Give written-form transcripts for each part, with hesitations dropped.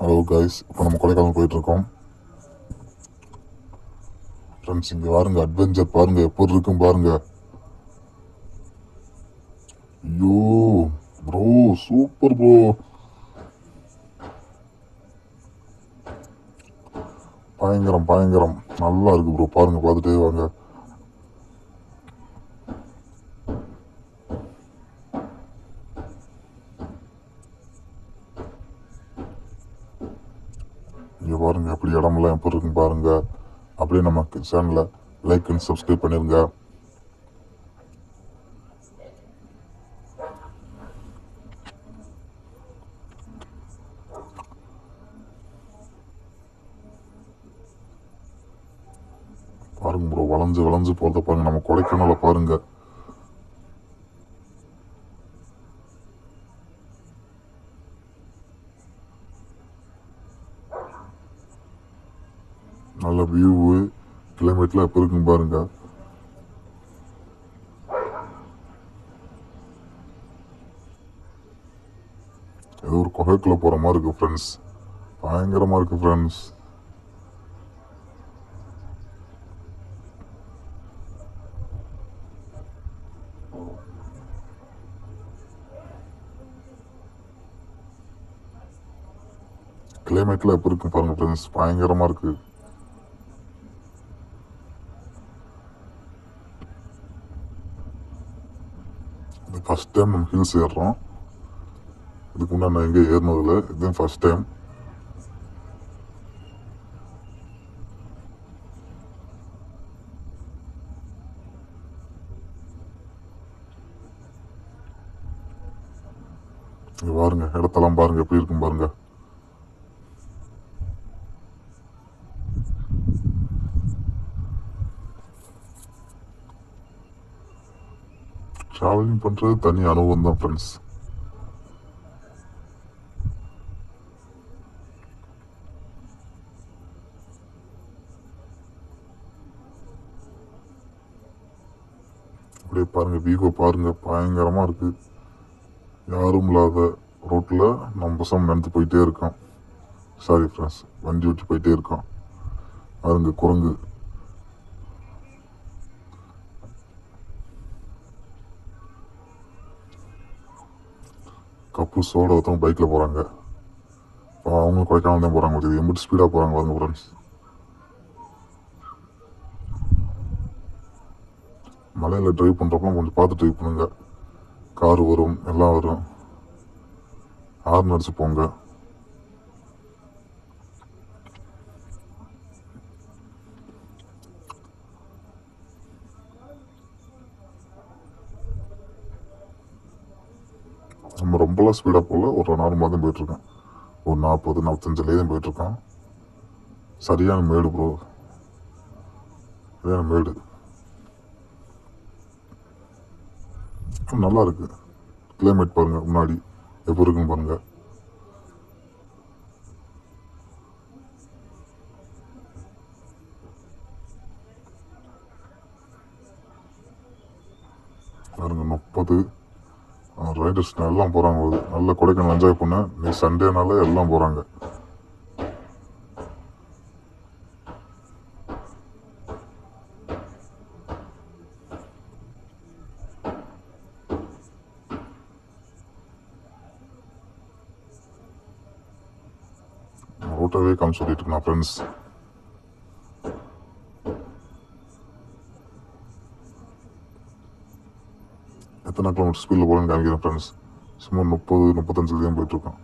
Hello guys, இப்போ நம்ம கொடைக்கானல் போயிட்டுருக்கோம் ஃப்ரெண்ட்ஸ். இங்கே பாருங்க, அட்வென்ச்சர் பாருங்க எப்படி இருக்கும் பாருங்க. ஐயோ ப்ரோ, சூப்பர் ப்ரோ, பயங்கரம் பயங்கரம், நல்லா இருக்கு ப்ரோ. பாருங்க, பார்த்துட்டே வாங்க. இங்கே பாருங்க எப்படி இடமெல்லாம் எப்படி இருக்குன்னு பாருங்க. அப்படியே நம்ம சேனலை லைக் அண்ட் சப்ஸ்கிரைப் பண்ணிருங்க. பாருங்க ப்ரோ, வளைஞ்சு வளைஞ்சு போகிறத பாருங்க. நம்ம கொடைக்கானலை பாருங்க. நல்ல வியூவு, கிளைமேட்லாம் எப்படி இருக்குன்னு பாருங்க. ஏதோ ஒரு குகைக்குள்ள போகிற மாதிரி இருக்கு ஃப்ரெண்ட்ஸ். பயங்கரமாக இருக்கு ஃப்ரெண்ட்ஸ். கிளைமேட்லாம் எப்படி இருக்கு பாருங்க ஃப்ரெண்ட்ஸ், பயங்கரமாக இருக்கு. இது ஃபர்ஸ்ட் டைம் நம்ம ஹில்ஸ் ஏறுறோம். இதுக்கு முன்னாடி நான் எங்கே ஏறினதில்லை, இதுதான் ஃபர்ஸ்ட் டைம். இங்க பாருங்க, இடத்தெல்லாம் பாருங்க எப்படி இருக்கும் பாருங்க. டிராவலிங் பண்றது தனி அனுபவம் தான் ஃப்ரெண்ட்ஸ். அப்படியே பாருங்க, வியூவை பாருங்க, பயங்கரமா இருக்கு. யாரும் இல்லாத ரோட்ல நம்ம பசங்க நடந்து போயிட்டே இருக்கோம். சாரி ஃப்ரெண்ட்ஸ், வண்டி ஓட்டி போயிட்டே இருக்கோம். பாருங்க குரங்கு. கப்புள்ஸோட ஒருத்தவங்க பைக்ல போறாங்க. அவங்க கொடைக்கானல் தான் போறாங்க. எம்பிட்டு ஸ்பீடா போறாங்க பாருங்க ஃப்ரெண்ட்ஸ். மலையில டிரைவ் பண்றப்ப கொஞ்சம் பார்த்து டிரைவ் பண்ணுங்க. கார் வரும், எல்லாம் வரும். ஹார்ன் அடிச்சு போங்க. நம்ம ரொம்பலாம் ஸ்பீடாக போகல, ஒரு நார்மலாக தான் போயிட்டுருக்கோம். ஒரு 40-45 தான் போயிட்டுருக்கோம். சரியான மேடு ப்ரோ, சரியான மேடு. நல்லா இருக்கு. கிளைமேட் பாருங்க முன்னாடி எப்படி இருக்குன்னு பாருங்க. பாருங்க 30 ரைடர்ஸ் எல்லாம் போறாங்க. நல்ல கொடைக்கானல் என்ஜாய் பண்ண. நீ சண்டேனால எல்லாம் போறாங்க. ரோட்டாவே காமிச்சு சொல்லிட்டு இருக்கேன் ஃப்ரெண்ட்ஸ். எத்தனை கிலோமீட்டர் ஸ்பீடில் போகணும்னு காமிக்கிறேன் ஃப்ரெண்ட்ஸ். சும்மா 30-35 தான் போயிட்டுருக்கோம்.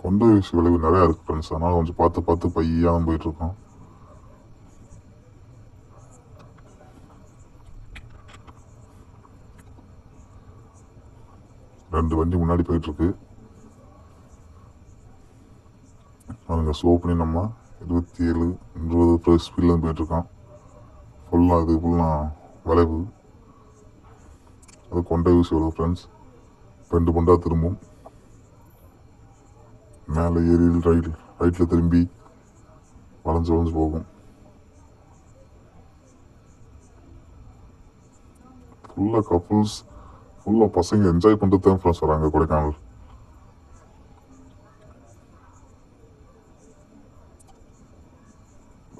கொண்ட வீசி விளைவு நிறையா இருக்குது ஃப்ரெண்ட்ஸ். அதனால் கொஞ்சம் பார்த்து பார்த்து பையாக போயிட்டுருக்கோம். ரெண்டு வண்டி முன்னாடி போயிட்டுருக்கு. அதுங்க ஸ்லோ பண்ணி நம்ம 27-20 ஸ்பீடில் போயிட்டுருக்கோம். ஃபுல்லாக இது ஃபுல்லாக வளைவு. அது கொண்டை ஊசி வளைவு ஃப்ரெண்ட்ஸ். ரெண்டு பண்டா திரும்பும். மேலே ஏறி ரைட்டில் திரும்பி வளைஞ்சு வளைஞ்சு போகும். ஃபுல்லாக கப்புள்ஸ், ஃபுல்லாக பசங்க என்ஜாய் பண்ணிட்டு தான் ஃப்ரெண்ட்ஸ் வராங்க கொடைக்கானல்.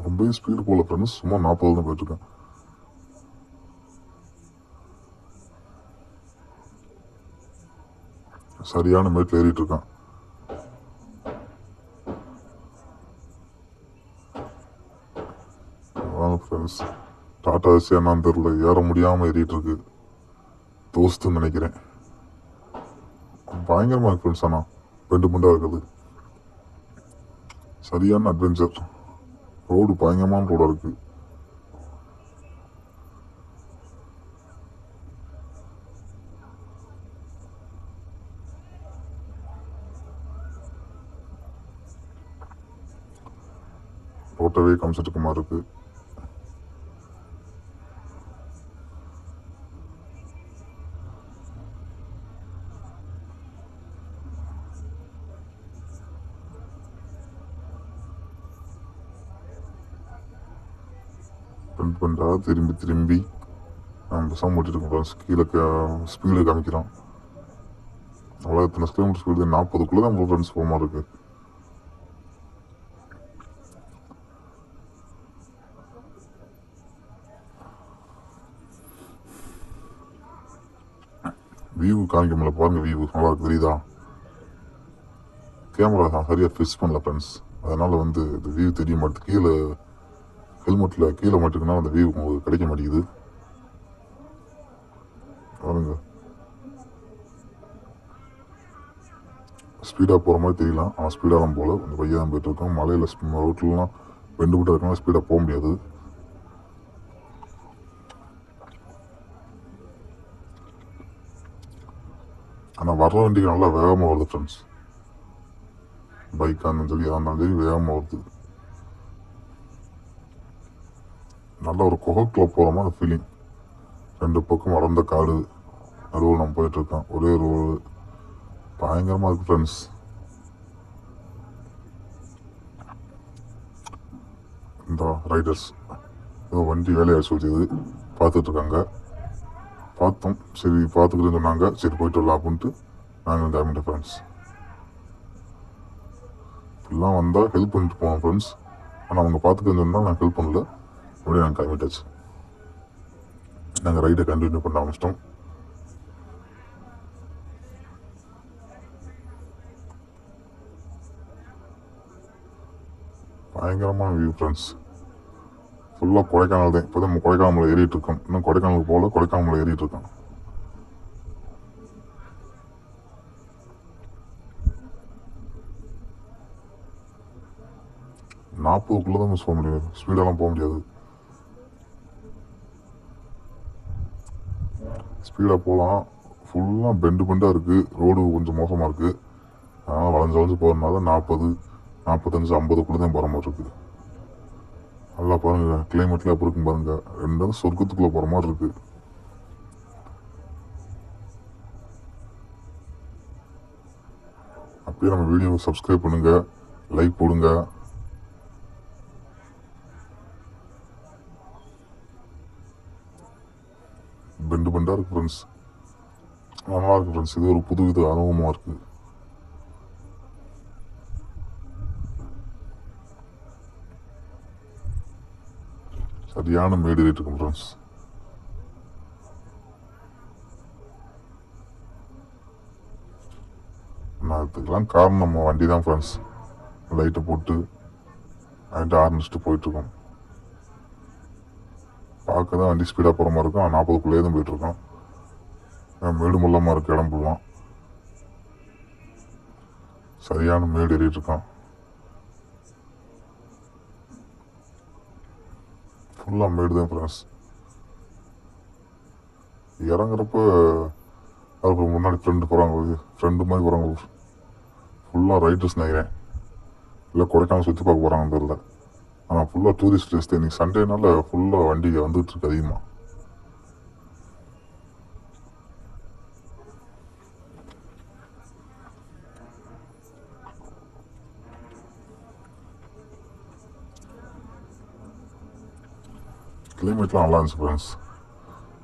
ரொம்பவே ஸ்பீடு போகல ஃப்ரெண்ட்ஸ், சும்மா 40 தான் போயிட்டுருக்கேன். சரியான மேட்டில் ஏறிட்டு இருக்கான். வாங்க ஃப்ரெண்ட்ஸ், டாட்டா ஏசி என்னன்னு தெரியல, ஏற முடியாமல் ஏறிட்டு இருக்கு. தோஸ்துன்னு நினைக்கிறேன். பயங்கரமாக இருக்கு ஃப்ரெண்ட்ஸ். ஆனால் பெண்டு பெண்டாக இருக்குது. சரியான அட்வென்ச்சர். ரோடு பயங்கரமான ரோடாக இருக்கு. ரோட்டவே காமிச்சிட்டு இருக்க மாதிரி இருக்கு. பெண்ட் பெண்டா திரும்பி திரும்பி நம்ம பசங்க ஓட்டிட்டு இருக்கோம். கீழே ஸ்பீடு காமிக்கிறோம். அவ்வளோ எத்தனை கிலோமீட்டர் ஸ்பீடு? 40க்குள்ளே தான் நம்ம ஃப்ரெண்ட்ஸ் போக மாதிரி இருக்கு. வியூ காமிக்க முடியல, பாருங்க வியூ நல்லா இருக்கு, தெரியுதா? கேமரா தான் சரியாக ஃபிக்ஸ் பண்ணல ஃப்ரெண்ட்ஸ், அதனால் வந்து இந்த வியூ தெரிய மாட்டேது. கீழே ஹெல்மெட்டில் கீழே மாட்டுக்குன்னா அந்த வியூ உங்களுக்கு கிடைக்க மாட்டேங்குது. பாருங்க, ஸ்பீடாக போகிற மாதிரி தெரியலாம், ஆனால் ஸ்பீடாக போகல, கொஞ்சம் பையாக தான் போயிட்டுருக்கோம். மலையில் ரோட்லலாம் பெண்டு விட்டு இருக்கனால ஸ்பீடாக போக முடியாது. ஆனால் வர்ற வண்டிக்கு நல்லா வேகமாக வருது ஃப்ரெண்ட்ஸ். பைக்காக இருந்தாலும் சரி, இருந்தாலும் சரி வேகமாக வருது. நல்ல ஒரு குகைக்குள்ள போகிற மாதிரி ஃபீலிங். 2 பக்கம் வளர்ந்த காடு நடுவில் நம்ம போயிட்டுருக்கோம். ஒரே ரோடு பயங்கரமாக இருக்குது ஃப்ரெண்ட்ஸ். இந்த ரைடர்ஸ் ஏதோ வண்டி வேலையாக சொல்லியது பார்த்துட்ருக்காங்க. பார்த்தோம், சரி பார்த்துக்கிட்டு சொன்னாங்க, சரி போயிட்டு வரலாம் அப்படின்ட்டு நாங்கள் கிளம்பிட்டோம் ஃப்ரெண்ட்ஸ். இப்படிலாம் வந்தால் ஹெல்ப் பண்ணிட்டு போவோம் ஃப்ரெண்ட்ஸ். ஆனால் அவங்க பார்த்துக்கிட்டு சொன்னால் நான் ஹெல்ப் பண்ணல, அப்படியே நாங்கள் கிளம்பிட்டாச்சு. நாங்கள் ரைடை கண்டினியூ பண்ண ஆரம்பிச்சிட்டோம். பயங்கரமான வியூ ஃப்ரெண்ட்ஸ். ஃபுல்லாக கொடைக்கானல் தான். இப்போ தான் நம்ம கொடைக்கானல் ஏறிட்டு இருக்கோம். இன்னும் கொடைக்கானலுக்கு போகல, கொடைக்கானல் ஏறிட்டு இருக்கோம். நாற்பதுக்குள்ளே தான் மிஸ் போக முடியாது, ஸ்பீடெல்லாம் போக முடியாது. ஸ்பீடாக போகலாம், ஃபுல்லாக பெண்டு பெண்டாக இருக்குது, ரோடு கொஞ்சம் மோசமாக இருக்குது. அதனால் வளைஞ்சு வளைஞ்சு போகிறதுனால 40, 45, 50க்குள்ளே தான் போகிற மாதிரி இருக்குது. நல்லா பாருங்கள், கிளைமேட்லாம் எப்படி இருக்குன்னு பாருங்கள். ரெண்டாவது சொர்க்கத்துக்குள்ளே போகிற மாதிரி இருக்குது. அப்படியே நம்ம வீடியோவை சப்ஸ்கிரைப் பண்ணுங்கள், லைக் போடுங்க. பெண்டு பெண்டாக இருக்குது ஃப்ரெண்ட்ஸ், நல்லா இருக்குது ஃப்ரெண்ட்ஸ். இது ஒரு புதுவித அனுபவமாக இருக்குது. சரியான மேடு ஏறிட்டு இருக்கும் ஃப்ரெண்ட்ஸ். நான் இதுக்கெல்லாம் காரணம் நம்ம வண்டி தான் ஃப்ரெண்ட்ஸ். லைட்டை போட்டு நைட்டு ஆரம்பிச்சுட்டு போயிட்டுருக்கோம். பார்க்க தான் வண்டி ஸ்பீடாக போகிற மாதிரி இருக்கும், 40க்குள்ளேயே தான் போயிட்டுருக்கோம். மேடு முள்ளமாக இருக்க இடம் போடுவான். சரியான மேடு ஏறிட்டு இருக்கான். ஃபுல்லாக மேடு தான் ஃப்ரெண்ட்ஸ். இறங்குறப்ப அதுக்கு முன்னாடி ஃப்ரெண்டு மாதிரி போகிறாங்க. ஃபுல்லாக ரைடர்ஸ் நினைக்கிறேன், இல்லை கொடைக்கானல் சுற்றி பார்க்க போகிறாங்கன்னு தெரியல. ஆனால் ஃபுல்லாக டூரிஸ்ட் பிளேஸ் தான். இன்றைக்கி சண்டேனால ஃபுல்லாக வண்டி வந்துட்டு இருக்கு அதிகமாக. கிளைமேட்லாம் நல்லா இருந்துச்சு ஃப்ரெண்ட்ஸ்.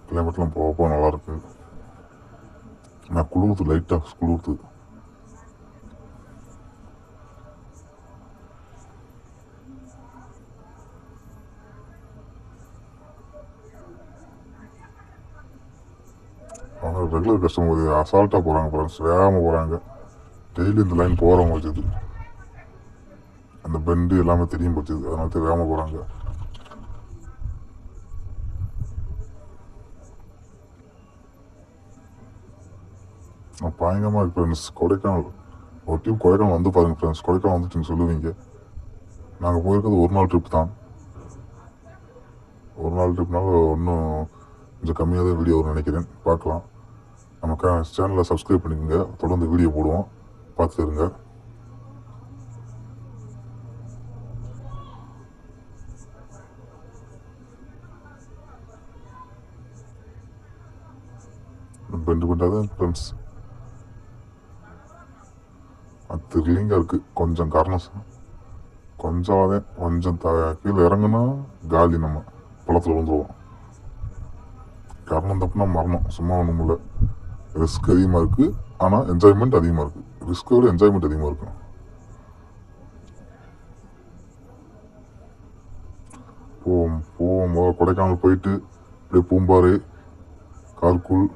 கிளைமேட்லாம் போக நல்லாயிருக்கு. நான் குளிர்த்து லைட்டாக குளிர்த்து. அவங்க ரெகுலர் கஸ்டமர் அசால்ட்டாக போகிறாங்க ஃப்ரெண்ட்ஸ், வேகமாக போகிறாங்க. டெய்லி இந்த லைன் போகிறவங்க வச்சுது, அந்த பெண்டு எல்லாமே தெரியும் போச்சுது, அதனால வேகமாக போகிறாங்க. பயங்கரமாக இருக்குது ஃப்ரெண்ட்ஸ். கொடைக்கானல் ஒரு டீம் கொடைக்கானல் வந்து பாருங்கள் ஃப்ரெண்ட்ஸ். கொடைக்கானல் வந்துட்டு நீங்கள் சொல்லுவீங்க. நாங்கள் போயிருக்கிறது ஒரு நாள் ட்ரிப் தான். ஒரு நாள் ட்ரிப்னால இன்னும் கொஞ்சம் கம்மியாக தான் வீடியோ வரும்னு நினைக்கிறேன். பார்க்கலாம். நம்ம சேனலை சப்ஸ்கிரைப் பண்ணிக்கோங்க, தொடர்ந்து வீடியோ போடுவோம், பார்த்துருங்க. பெண்டு பெண்டாக தான் ஃப்ரெண்ட்ஸ், அது த்ரில்லிங்காக இருக்குது. கொஞ்சம் காரணம் கொஞ்சம் கீழே இறங்குனா காலி, நம்ம பள்ளத்தில் விழுந்துருவோம். காரணம் தப்புனா மரணம், சும்மா ஒன்றும் இல்லை. ரிஸ்க் அதிகமாக இருக்குது, ஆனால் என்ஜாய்மெண்ட் அதிகமாக இருக்குது. ரிஸ்க்கை விட என்ஜாய்மெண்ட் அதிகமாக இருக்கும். போவோம் கொடைக்கானல் போயிட்டு அப்படியே பூம்பாறை, கார்குல்,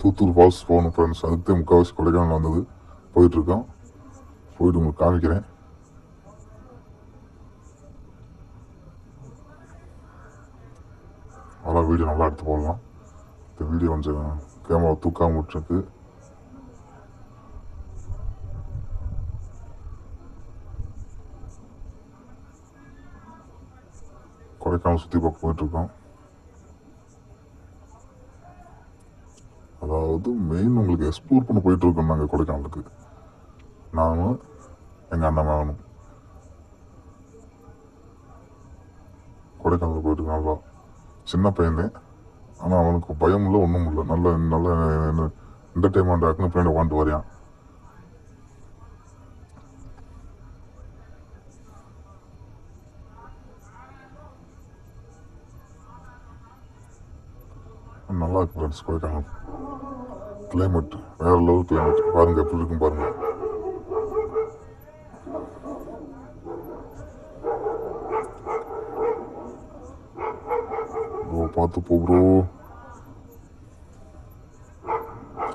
தூத்தூர் ஃபால்ஸ் போகணும் ஃப்ரெண்ட்ஸ். அதுக்கு முக்கால்வாசி கொடைக்கானல் வந்தது. போயிட்டுருக்கோம், போயிட்டு உங்களுக்கு காமிக்கிறேன். அவ்வளோ வீடியோ நல்லா எடுத்து போடலாம். இந்த வீடியோ கொஞ்சம் கேமரா தூக்காமல் விட்டுருக்கு. கொடைக்கானல் சுற்றி பார்க்க போயிட்டுருக்கோம். அதாவது மெயின் உங்களுக்கு எக்ஸ்ப்ளோர் பண்ண போயிட்டுருக்கோம் நாங்கள் கொடைக்கானலுக்கு. நானும் எங்கள் அண்ணன் மகனும் கொடைக்கானலுக்கு போயிட்டுருக்கோம். நல்லா சின்ன பையன், ஆனால் அவனுக்கு பயம் இல்லை, ஒன்றும் இல்லை. நல்ல நல்ல என்டர்டெயின்மெண்ட் ஆக்குன்னு பின்னாடி வாங்கிட்டு வரையான். நல்லா இருக்கு ஃப்ரெண்ட்ஸ். கொடைக்கானல் கிளைமேட் வேறு லெவல் கிளைமேட். பாருங்கள் எப்படி இருக்கும் பாருங்கள். பார்த்து போ ப்ரோ.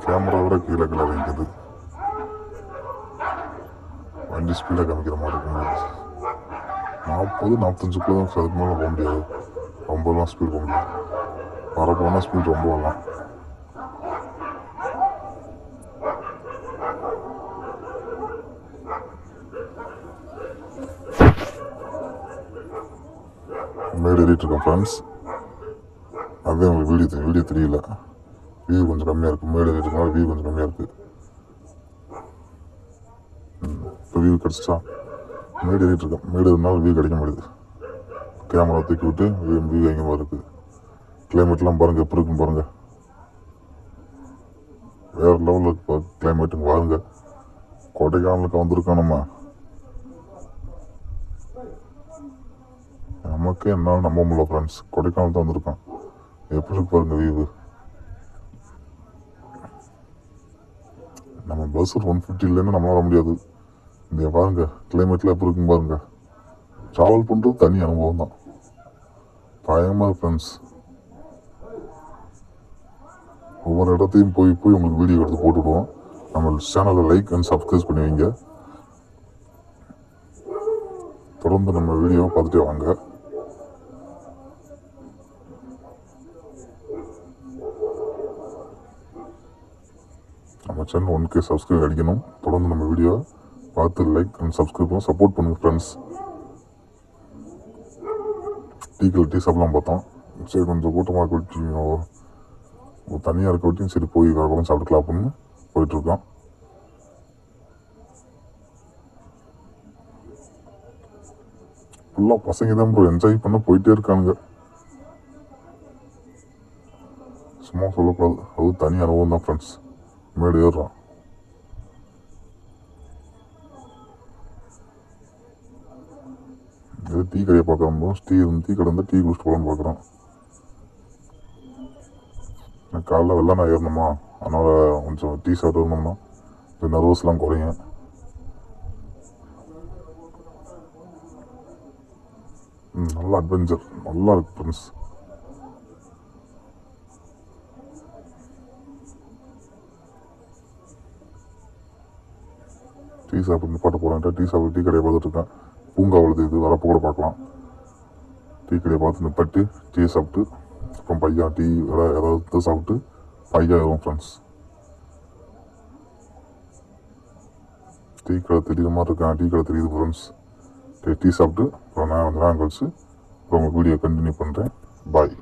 கேமரா விட கீழே கீழே வைக்கிறது. வண்டி ஸ்பீடாக காமிக்கிற மாதிரி இருக்கும். 40-45 தான் அதுக்கு மேலே போக முடியாது. ரொம்பலாம் ஸ்பீட் போக முடியாது. வரப்போனால் ஸ்பீட் ரொம்ப வரலாம். மேடு ஏறிட்டுருக்கோம் ஃப்ரெண்ட்ஸ். அதே உங்களுக்கு வீடியோ தெரியல. வியூ கொஞ்சம் கம்மியாக இருக்குது. மேடு ஏறிட்டுருக்கனால வியூ கொஞ்சம் கம்மியாக இருக்குது. இப்போ வியூ கிடச்சிச்சா? மேடு ஏறிட்டுருக்கோம். மேடு இருந்தாலும் வியூ கிடைக்க மாட்டேது. கேமரா தூக்கி விட்டு வியூ எங்கே இருக்குது. கிளைமேட்லாம் பாருங்கள் எப்படி இருக்குன்னு பாருங்கள். வேறு லெவலில் இருக்கு கிளைமேட்டுங்க பாருங்க. கொடைக்கானலுக்கு வந்திருக்கோம் நம்ம. நமக்கே என்னால் நம்ப முடியல ஃப்ரெண்ட்ஸ். கொடைக்கானல் தான் வந்திருக்கோம். எப்படி இருக்கு பாருங்க வியூ. நம்ம பஸ் 150 இல்லைன்னு நம்மளால வர முடியாது. இந்த பாருங்க கிளைமேட்டில் எப்படி இருக்குன்னு பாருங்க. ட்ராவல் பண்ணுறது தனி அனுபவம் தான். பயமாக ஃப்ரெண்ட்ஸ். ஒவ்வொரு இடத்தையும் போய் உங்களுக்கு வீடியோ எடுத்து போட்டுவிடுவோம். நம்ம சேனலை லைக் அண்ட் சப்ஸ்கிரைப் பண்ணி வைங்க. தொடர்ந்து நம்ம வீடியோவை பார்த்துட்டே வாங்க. நம்ம சேனல் 1K சப்ஸ்கிரைப் அடிக்கணும். தொடர்ந்து நம்ம வீடியோவை பார்த்து லைக் அண்ட் சப்ஸ்கிரைப் பண்ணி சப்போர்ட் பண்ணுங்கள் ஃப்ரெண்ட்ஸ். டீ சாப்பிடலாம் பார்த்தோம். சரி கொஞ்சம் கூட்டமாக விட்டிங்க, தனியாக இருக்க விட்டியும் சரி போய் கடற்கரை சாப்பிட்டுக்கலாம் அப்படின்னு போயிட்டுருக்கோம். ஃபுல்லாக பசங்க தான் ப்ரோ என்ஜாய் பண்ண போயிட்டே இருக்காங்க. சும்மா சொல்லக்கூடாது, அது தனி அனுபவம் தான் ஃப்ரெண்ட்ஸ். மேடு ஏறுறோம். இது டீ கடையை பார்க்குறோம். டீ கடை இருந்தால் டீ குடிச்சிட்டு போகலான்னு பார்க்குறோம். எனக்கு காலைல வெள்ளம் நான் ஏறணுமா, அதனால் கொஞ்சம் டீ சாப்பிட்டு இருந்தோம்னா இந்த நர்வஸ்லாம் குறையும். நல்லா அட்வென்ச்சர் நல்லா இருக்கு ஃப்ரெண்ட்ஸ். டீ சாப்பிட்டு பாட்டு போகிறேன்ட்டு டீ சாப்பிட்டு டீ கடையை பார்த்துட்ருக்கேன். பூங்கா உள்ளது, இது வரப்போ கூட பார்க்கலாம். டீ கடையை பார்த்து நிப்பாட்டி டீ சாப்பிட்டு அப்புறம் பையா டீ ஏதாவது சாப்பிட்டு பையா ஏறும் ஃப்ரெண்ட்ஸ். டீ கடை தெரியுற மாதிரி இருக்கேன், டீ கடை தெரியுது ஃப்ரெண்ட்ஸ். டீ சாப்பிட்டு அப்புறம் நான் கொஞ்சம் நேரம் கழிச்சு அப்புறம் உங்கள் வீடியோ கண்டினியூ பண்ணுறேன். பாய்.